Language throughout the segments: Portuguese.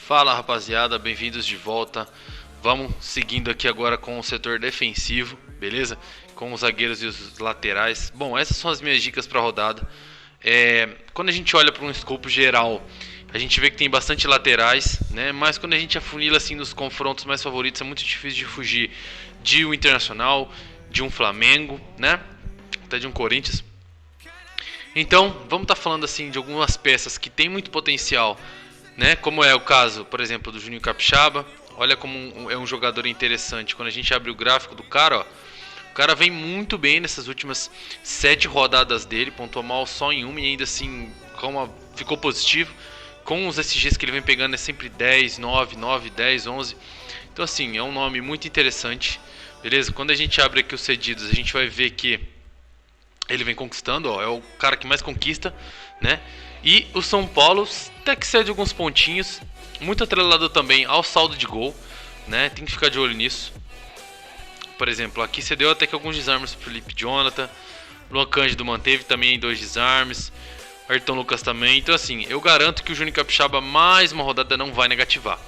Fala rapaziada, bem-vindos de volta. Vamos seguindo aqui agora com o setor defensivo, beleza? Com os zagueiros e os laterais. Bom, essas são as minhas dicas para a rodada. Quando a gente olha para um escopo geral, a gente vê que tem bastante laterais, né? Mas quando a gente afunila assim nos confrontos mais favoritos, é muito difícil de fugir de um Internacional, de um Flamengo, né? Até de um Corinthians. Então, vamos estar falando assim de algumas peças que tem muito potencial, né? Como é o caso, por exemplo, do Juninho Capixaba. Olha como é um jogador interessante. Quando a gente abre o gráfico do cara, ó, o cara vem muito bem nessas últimas 7 rodadas dele, pontuou mal só em uma e ainda assim ficou positivo. Com os SGs que ele vem pegando é sempre 10, 9, 9, 10, 11. Então assim, é um nome muito interessante, beleza? Quando a gente abre aqui os cedidos, a gente vai ver que ele vem conquistando, ó, é o cara que mais conquista, né? E o São Paulo até que cede alguns pontinhos, muito atrelado também ao saldo de gol, né? Tem que ficar de olho nisso. Por exemplo, aqui cedeu até que alguns desarmes pro Felipe Jonathan, Luan Cândido manteve também 2 desarmes, Ayrton Lucas também. Então assim, eu garanto que o Juninho Capixaba mais uma rodada não vai negativar.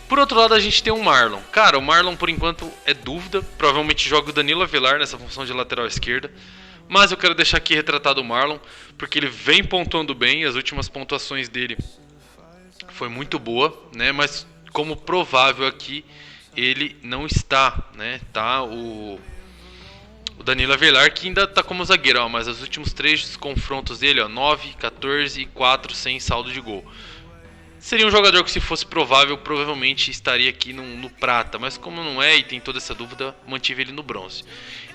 Por outro lado, a gente tem o Marlon. Cara, o Marlon por enquanto é dúvida, provavelmente joga o Danilo Avelar nessa função de lateral esquerda. Mas eu quero deixar aqui retratado o Marlon, porque ele vem pontuando bem, as últimas pontuações dele foi muito boa, né? Mas como provável aqui, ele não está, né? Tá o Danilo Avelar, que ainda está como zagueiro, ó, mas os últimos 3 confrontos dele, ó, 9, 14 e 4 sem saldo de gol. Seria um jogador que, se fosse provável, provavelmente estaria aqui no prata, mas como não é e tem toda essa dúvida, mantive ele no bronze.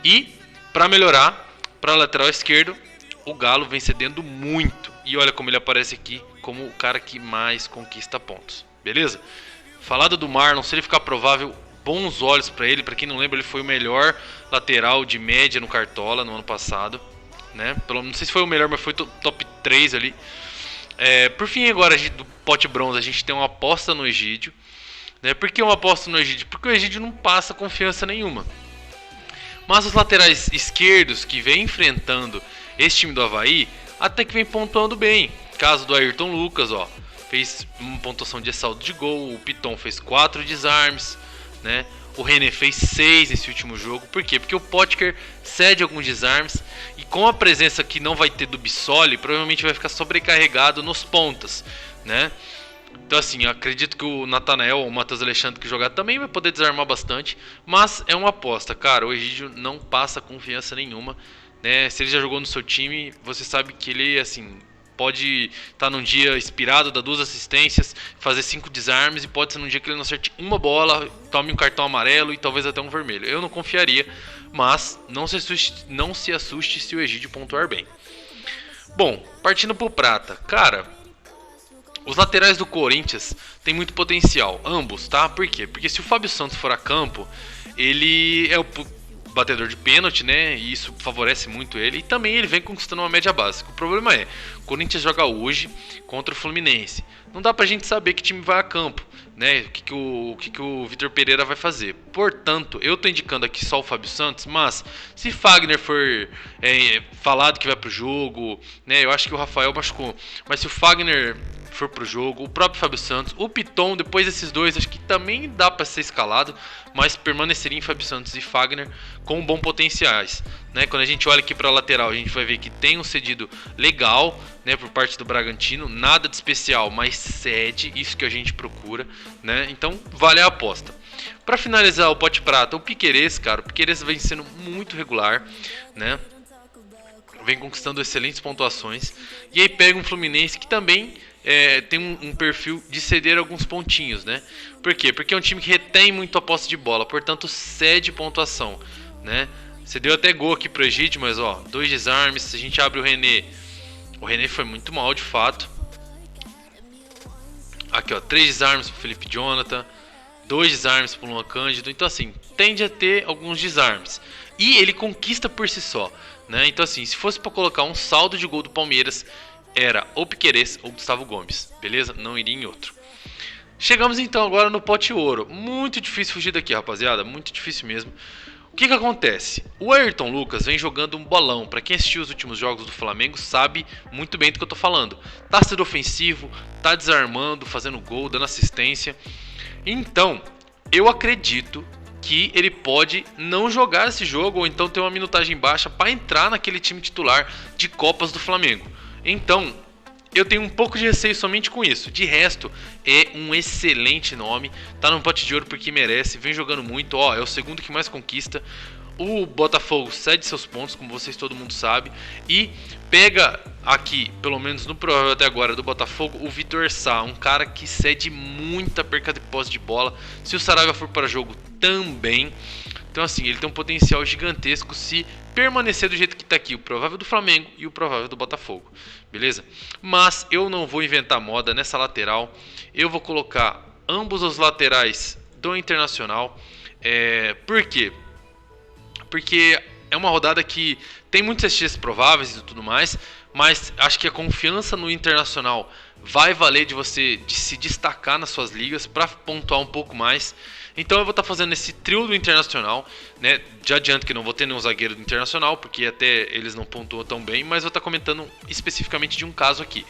E, para melhorar, para lateral esquerdo, o Galo vem cedendo muito. E olha como ele aparece aqui como o cara que mais conquista pontos. Beleza? Falado do Marlon, se ele ficar provável, bons olhos para ele. Para quem não lembra, ele foi o melhor lateral de média no Cartola no ano passado, né? Não sei se foi o melhor, mas foi top 3 ali. Por fim, agora do pote bronze, a gente tem uma aposta no Egídio, né? Por que uma aposta no Egídio? Porque o Egídio não passa confiança nenhuma. Mas os laterais esquerdos que vem enfrentando esse time do Avaí, até que vem pontuando bem. Caso do Ayrton Lucas, ó, fez uma pontuação de saldo de gol. O Piton fez 4 desarmes, né? O René fez 6 nesse último jogo. Por quê? Porque o Potker cede alguns desarmes. E com a presença que não vai ter do Bissoli, provavelmente vai ficar sobrecarregado nos pontas, né? Então assim, acredito que o Natanael ou o Matheus Alexandre que jogar também vai poder desarmar bastante. Mas é uma aposta, cara. O Egídio não passa confiança nenhuma, né? Se ele já jogou no seu time, você sabe que ele, assim, pode estar num dia inspirado, dar 2 assistências, fazer 5 desarmes. E pode ser num dia que ele não acerte uma bola, tome um cartão amarelo e talvez até um vermelho. Eu não confiaria, mas não se assuste se o Egídio pontuar bem. Bom, partindo pro prata. Cara, os laterais do Corinthians têm muito potencial, ambos, tá? Por quê? Porque se o Fábio Santos for a campo, ele é o batedor de pênalti, né? E isso favorece muito ele. E também ele vem conquistando uma média básica. O problema é, o Corinthians joga hoje contra o Fluminense. Não dá pra gente saber que time vai a campo, né? O que o Vitor Pereira vai fazer. Portanto, eu tô indicando aqui só o Fábio Santos, mas se Fagner for falado que vai pro jogo, né? Eu acho que o Rafael machucou. Mas se o Fagner for pro jogo, o próprio Fábio Santos, o Piton, depois desses dois, acho que também dá para ser escalado, mas permaneceria em Fábio Santos e Fagner com bons potenciais, né? Quando a gente olha aqui para a lateral, a gente vai ver que tem um cedido legal, né, por parte do Bragantino, nada de especial, mas cede, isso que a gente procura, né? Então vale a aposta. Para finalizar o pote prata, o Piquerez, cara, o Piquerez vem sendo muito regular, né? Vem conquistando excelentes pontuações. E aí pega um Fluminense que também tem um perfil de ceder alguns pontinhos, né? Por quê? Porque é um time que retém muito a posse de bola, portanto cede pontuação, né? Cedeu até gol aqui pro Egídio, mas ó, 2 desarmes. Se a gente abre o René foi muito mal de fato. Aqui ó, 3 desarmes pro Felipe Jonathan, 2 desarmes pro Luan Cândido. Então assim, tende a ter alguns desarmes. E ele conquista por si só, né? Então assim, se fosse para colocar um saldo de gol do Palmeiras, era ou Piquerez ou Gustavo Gomes, beleza? Não iria em outro. Chegamos então agora no pote ouro. Muito difícil fugir daqui, rapaziada, muito difícil mesmo. O que acontece? O Ayrton Lucas vem jogando um bolão. Para quem assistiu os últimos jogos do Flamengo sabe muito bem do que eu tô falando. Tá sendo ofensivo, tá desarmando, fazendo gol, dando assistência. Então, eu acredito que ele pode não jogar esse jogo ou então ter uma minutagem baixa para entrar naquele time titular de Copas do Flamengo. Então, eu tenho um pouco de receio somente com isso. De resto, é um excelente nome. Tá no pote de ouro porque merece. Vem jogando muito. Ó, é o segundo que mais conquista. O Botafogo cede seus pontos, como vocês todo mundo sabe. E pega aqui, pelo menos no provável até agora do Botafogo, o Vitor Sá. Um cara que cede muita perca de posse de bola. Se o Saravia for para jogo, também. Então assim, ele tem um potencial gigantesco se permanecer do jeito que está aqui, o provável do Flamengo e o provável do Botafogo, beleza? Mas eu não vou inventar moda nessa lateral, eu vou colocar ambos os laterais do Internacional. Por quê? Porque é uma rodada que tem muitos SGs prováveis e tudo mais, mas acho que a confiança no Internacional vai valer de você de se destacar nas suas ligas para pontuar um pouco mais. Então eu vou estar fazendo esse trio do Internacional, né? Já adianto que não vou ter nenhum zagueiro do Internacional, porque até eles não pontuam tão bem, mas vou estar comentando especificamente de um caso aqui.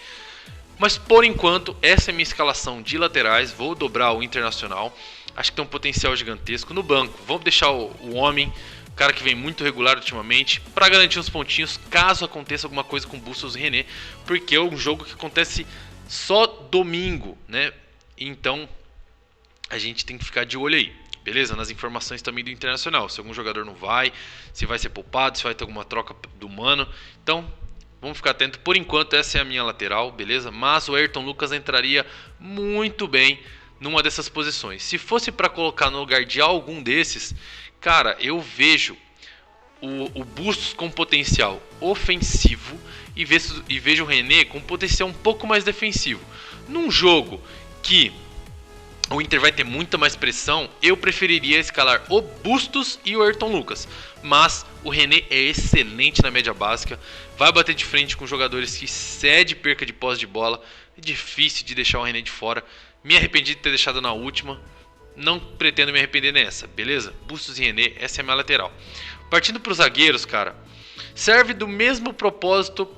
Mas por enquanto, essa é a minha escalação de laterais, vou dobrar o Internacional, acho que tem um potencial gigantesco. No banco, vamos deixar o homem, o cara que vem muito regular ultimamente, para garantir uns pontinhos caso aconteça alguma coisa com Bustos e René, porque é um jogo que acontece só domingo, né? Então a gente tem que ficar de olho aí, beleza? Nas informações também do Internacional, se algum jogador não vai, se vai ser poupado, se vai ter alguma troca do mano. Então, vamos ficar atento. Por enquanto, essa é a minha lateral, beleza? Mas o Ayrton Lucas entraria muito bem numa dessas posições. Se fosse para colocar no lugar de algum desses, cara, eu vejo o Bustos com potencial ofensivo e vejo o René com potencial um pouco mais defensivo. Num jogo que o Inter vai ter muita mais pressão, eu preferiria escalar o Bustos e o Ayrton Lucas. Mas o René é excelente na média básica, vai bater de frente com jogadores que cede perca de posse de bola. É difícil de deixar o René de fora. Me arrependi de ter deixado na última, não pretendo me arrepender nessa, beleza? Bustos e René, essa é a minha lateral. Partindo para os zagueiros, cara, serve do mesmo propósito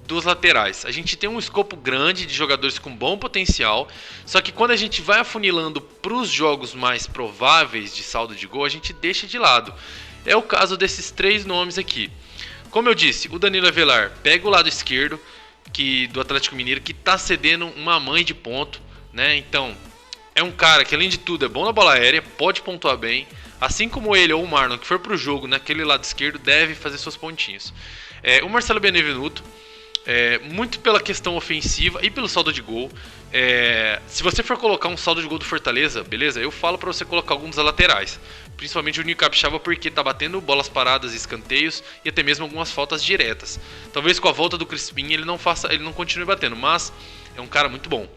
dos laterais. A gente tem um escopo grande de jogadores com bom potencial, só que quando a gente vai afunilando para os jogos mais prováveis de saldo de gol, a gente deixa de lado. É o caso desses três nomes aqui. Como eu disse, o Danilo Avelar pega o lado esquerdo do Atlético Mineiro, que está cedendo uma mãe de ponto, né? Então, é um cara que além de tudo é bom na bola aérea, pode pontuar bem, assim como ele ou o Marlon, que for para o jogo naquele lado esquerdo, deve fazer seus pontinhos. O Marcelo Benevenuto, muito pela questão ofensiva e pelo saldo de gol. Se você for colocar um saldo de gol do Fortaleza, beleza? Eu falo para você colocar alguns laterais, principalmente o Juninho Capixaba, porque tá batendo bolas paradas, escanteios e até mesmo algumas faltas diretas. Talvez com a volta do Crispim ele não continue batendo, mas é um cara muito bom.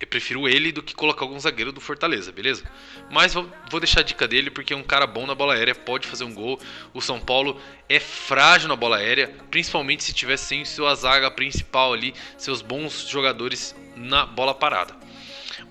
Eu prefiro ele do que colocar algum zagueiro do Fortaleza, beleza? Mas vou deixar a dica dele porque é um cara bom na bola aérea, pode fazer um gol. O São Paulo é frágil na bola aérea, principalmente se tiver sem sua zaga principal ali, seus bons jogadores na bola parada.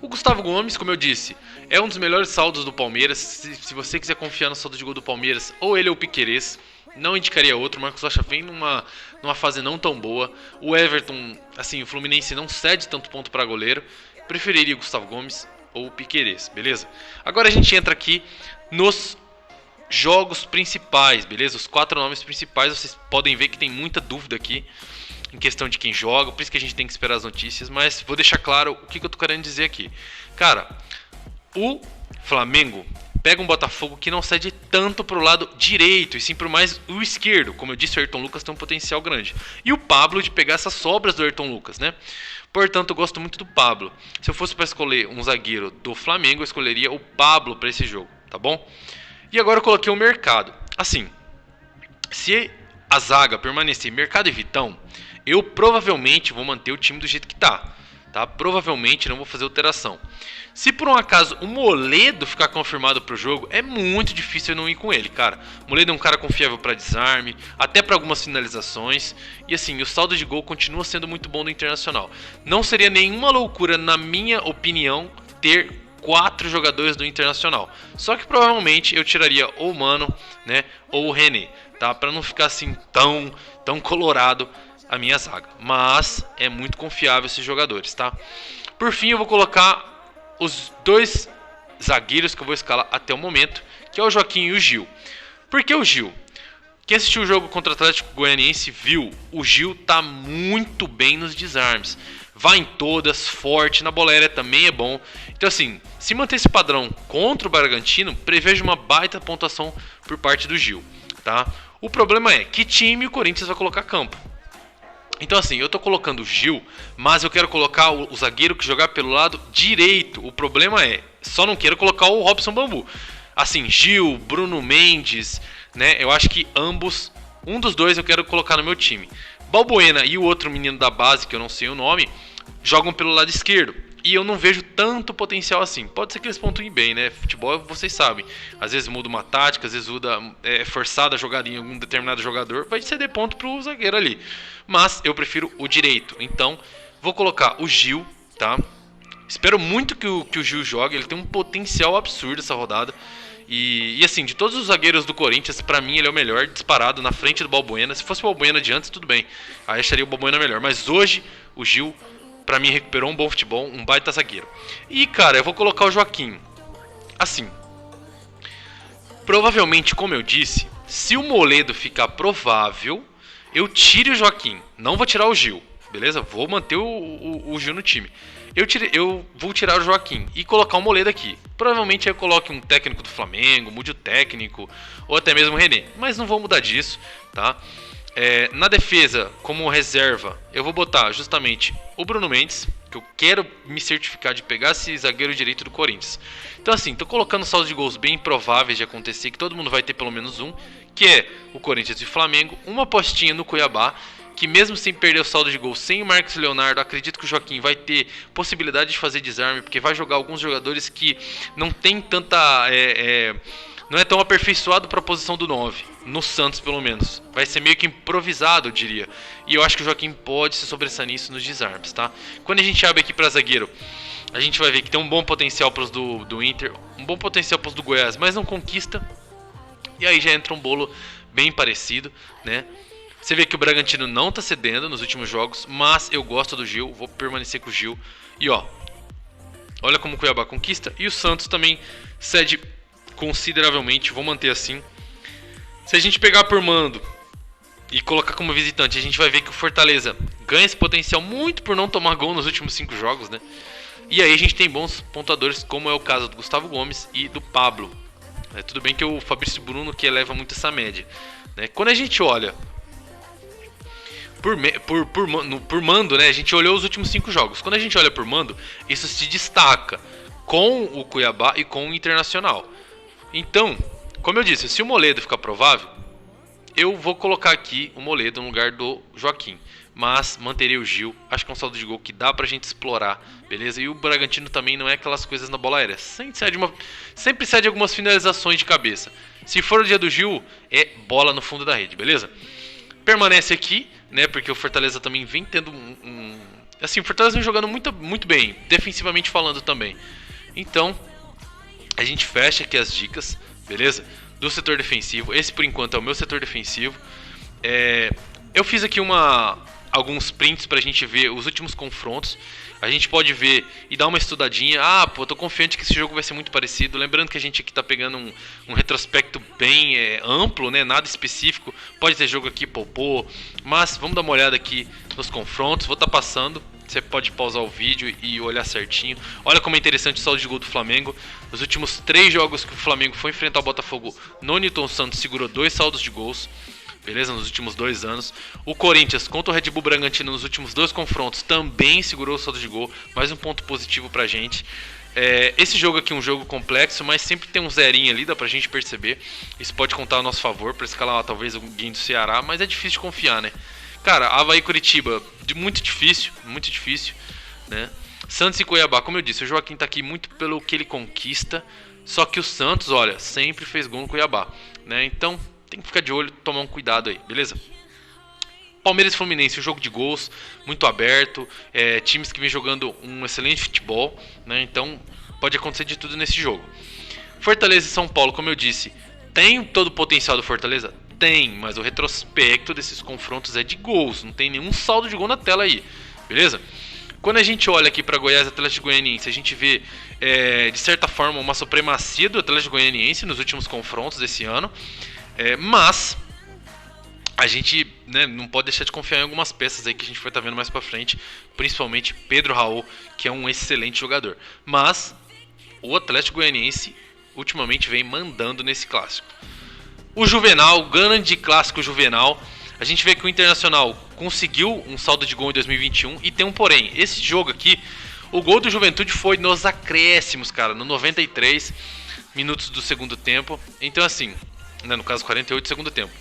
O Gustavo Gomes, como eu disse, é um dos melhores saldos do Palmeiras. Se você quiser confiar no saldo de gol do Palmeiras, ou ele ou o Piquerez, não indicaria outro. O Marcos Rocha vem numa fase não tão boa. O Everton, assim, o Fluminense não cede tanto ponto para goleiro. Preferiria o Gustavo Gomes ou o Piquerez, beleza? Agora a gente entra aqui nos jogos principais, beleza? Os 4 nomes principais, vocês podem ver que tem muita dúvida aqui em questão de quem joga, por isso que a gente tem que esperar as notícias, mas vou deixar claro o que eu tô querendo dizer aqui. Cara, o Flamengo pega um Botafogo que não cede tanto pro lado direito, e sim pro mais o esquerdo. Como eu disse, o Ayrton Lucas tem um potencial grande. E o Pablo de pegar essas sobras do Ayrton Lucas, né? Portanto, eu gosto muito do Pablo. Se eu fosse para escolher um zagueiro do Flamengo, eu escolheria o Pablo para esse jogo, tá bom? E agora eu coloquei o Mercado. Assim, se a zaga permanecer Mercado e Vitão, eu provavelmente vou manter o time do jeito que tá. Provavelmente não vou fazer alteração. Se por um acaso o Moledo ficar confirmado pro jogo, é muito difícil eu não ir com ele, cara. O Moledo é um cara confiável para desarme, até para algumas finalizações. E assim, o saldo de gol continua sendo muito bom no Internacional. Não seria nenhuma loucura, na minha opinião, ter 4 jogadores do Internacional. Só que provavelmente eu tiraria ou o Mano, né, ou o René, tá? Para não ficar assim tão colorado a minha zaga. Mas é muito confiável esses jogadores, tá? Por fim, eu vou colocar os 2 zagueiros que eu vou escalar até o momento, que é o Joaquim e o Gil. Por que o Gil? Quem assistiu o jogo contra o Atlético Goianiense viu, o Gil tá muito bem nos desarmes. Vai em todas, forte, na bola aérea também é bom. Então assim, se manter esse padrão contra o Bragantino, prevejo uma baita pontuação por parte do Gil, tá? O problema é, que time o Corinthians vai colocar a campo? Então assim, eu tô colocando o Gil, mas eu quero colocar o zagueiro que jogar pelo lado direito. O problema é, só não quero colocar o Robson Bambu. Assim, Gil, Bruno Mendes, né? Eu acho que ambos, um dos dois eu quero colocar no meu time. Balbuena e o outro menino da base, que eu não sei o nome, jogam pelo lado esquerdo. E eu não vejo tanto potencial assim. Pode ser que eles pontuem bem, né? Futebol, vocês sabem. Às vezes muda uma tática, às vezes muda forçada a jogada em algum determinado jogador. Vai ceder ponto pro zagueiro ali. Mas eu prefiro o direito. Então, vou colocar o Gil, tá? Espero muito que o Gil jogue. Ele tem um potencial absurdo essa rodada. E assim, de todos os zagueiros do Corinthians, pra mim ele é o melhor, disparado na frente do Balbuena. Se fosse o Balbuena de antes, tudo bem. Aí acharia o Balbuena melhor. Mas hoje, o Gil, pra mim, recuperou um bom futebol, um baita zagueiro. E, cara, eu vou colocar o Joaquim. Assim, provavelmente, como eu disse, se o Moledo ficar provável, eu tiro o Joaquim. Não vou tirar o Gil, beleza? Vou manter o Gil no time. Eu vou tirar o Joaquim e colocar o Moledo aqui. Provavelmente eu coloque um técnico do Flamengo, mude o técnico, ou até mesmo o René. Mas não vou mudar disso, tá? Na defesa, como reserva, eu vou botar justamente o Bruno Mendes, que eu quero me certificar de pegar esse zagueiro direito do Corinthians. Então assim, tô colocando saldos de gols bem improváveis de acontecer, que todo mundo vai ter pelo menos um, que é o Corinthians e o Flamengo, uma apostinha no Cuiabá, que mesmo sem perder o saldo de gol, sem o Marcos Leonardo, acredito que o Joaquim vai ter possibilidade de fazer desarme, porque vai jogar alguns jogadores que não tem tanta... não é tão aperfeiçoado para a posição do 9, no Santos pelo menos. Vai ser meio que improvisado, eu diria. E eu acho que o Joaquim pode se sobressair nisso nos desarmes, tá? Quando a gente abre aqui para zagueiro, a gente vai ver que tem um bom potencial para os do Inter, um bom potencial para os do Goiás, mas não conquista. E aí já entra um bolo bem parecido, né? Você vê que o Bragantino não está cedendo nos últimos jogos, mas eu gosto do Gil, vou permanecer com o Gil. E ó, olha como o Cuiabá conquista. E o Santos também cede consideravelmente, vou manter assim. Se a gente pegar por mando e colocar como visitante, a gente vai ver que o Fortaleza ganha esse potencial muito por não tomar gol nos últimos 5 jogos, né? E aí a gente tem bons pontuadores, como é o caso do Gustavo Gomes e do Pablo. Tudo bem que é o Fabrício Bruno que eleva muito essa média, né? Quando a gente olha por mando, né? A gente olhou os últimos 5 jogos. Quando a gente olha por mando, isso se destaca com o Cuiabá e com o Internacional. Então, como eu disse, se o Moledo ficar provável, eu vou colocar aqui o Moledo no lugar do Joaquim. Mas manterei o Gil, acho que é um saldo de gol que dá pra gente explorar, beleza? E o Bragantino também não é aquelas coisas na bola aérea, sempre cede algumas finalizações de cabeça. Se for o dia do Gil, é bola no fundo da rede, beleza? Permanece aqui, né? Porque o Fortaleza também vem tendo assim, o Fortaleza vem jogando muito bem, defensivamente falando também. Então, a gente fecha aqui as dicas, beleza? Do setor defensivo. Esse, por enquanto, é o meu setor defensivo. Eu fiz aqui alguns prints pra gente ver os últimos confrontos. A gente pode ver e dar uma estudadinha. Tô confiante que esse jogo vai ser muito parecido. Lembrando que a gente aqui tá pegando um retrospecto bem amplo, né? Nada específico. Pode ter jogo aqui, poupou. Mas vamos dar uma olhada aqui nos confrontos. Vou estar passando. Você pode pausar o vídeo e olhar certinho. Olha como é interessante o saldo de gol do Flamengo. Nos últimos 3 jogos que o Flamengo foi enfrentar o Botafogo, no Newton Santos segurou 2 saldos de gols. Beleza? Nos últimos 2 anos. O Corinthians contra o Red Bull Bragantino nos últimos 2 confrontos também segurou o saldo de gol. Mais um ponto positivo pra gente. Esse jogo aqui é um jogo complexo, mas sempre tem um zerinho ali, dá pra gente perceber. Isso pode contar a nosso favor pra escalar talvez alguém do Ceará, mas é difícil de confiar, né? Cara, Avaí e Curitiba, muito difícil, né? Santos e Cuiabá, como eu disse, o Joaquim tá aqui muito pelo que ele conquista. Só que o Santos, olha, sempre fez gol no Cuiabá, né? Então tem que ficar de olho, tomar um cuidado aí, beleza? Palmeiras e Fluminense, um jogo de gols, muito aberto, times que vêm jogando um excelente futebol, né? Então pode acontecer de tudo nesse jogo. Fortaleza e São Paulo, como eu disse, tem todo o potencial do Fortaleza? Tem, mas o retrospecto desses confrontos é de gols, não tem nenhum saldo de gol na tela aí, beleza? Quando a gente olha aqui para Goiás e Atlético Goianiense, a gente vê, de certa forma, uma supremacia do Atlético Goianiense nos últimos confrontos desse ano, mas a gente, né, não pode deixar de confiar em algumas peças aí que a gente vai estar vendo mais pra frente, principalmente Pedro Raul, que é um excelente jogador. Mas o Atlético Goianiense ultimamente vem mandando nesse clássico. O Juvenal, o grande clássico Juvenal, a gente vê que o Internacional conseguiu um saldo de gol em 2021 e tem um porém. Esse jogo aqui, o gol do Juventude foi nos acréscimos, cara, no 93 minutos do segundo tempo. Então assim, né, no caso 48 do segundo tempo.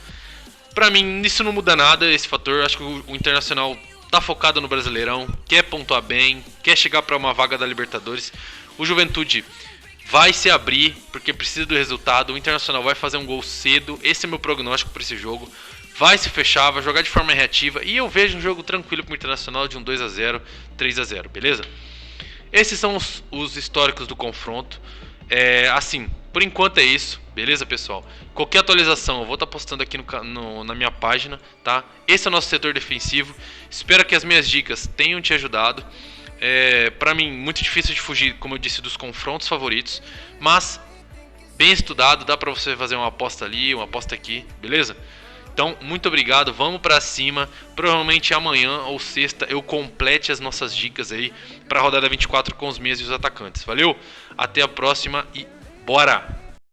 Pra mim, isso não muda nada, esse fator. Acho que o Internacional tá focado no Brasileirão, quer pontuar bem, quer chegar pra uma vaga da Libertadores. O Juventude vai se abrir, porque precisa do resultado. O Internacional vai fazer um gol cedo, esse é meu prognóstico pra esse jogo. Vai se fechar, vai jogar de forma reativa. E eu vejo um jogo tranquilo pro Internacional de um 2-0, 3-0, beleza? Esses são os históricos do confronto. Assim, por enquanto é isso, beleza, pessoal? Qualquer atualização eu vou estar postando aqui na minha página, tá? Esse é o nosso setor defensivo. Espero que as minhas dicas tenham te ajudado. Pra mim, muito difícil de fugir, como eu disse, dos confrontos favoritos. Mas, bem estudado, dá pra você fazer uma aposta ali, uma aposta aqui, beleza? Então, muito obrigado, vamos pra cima. Provavelmente amanhã ou sexta eu complete as nossas dicas aí pra rodada 24 com os meias e os atacantes. Valeu? Até a próxima e bora!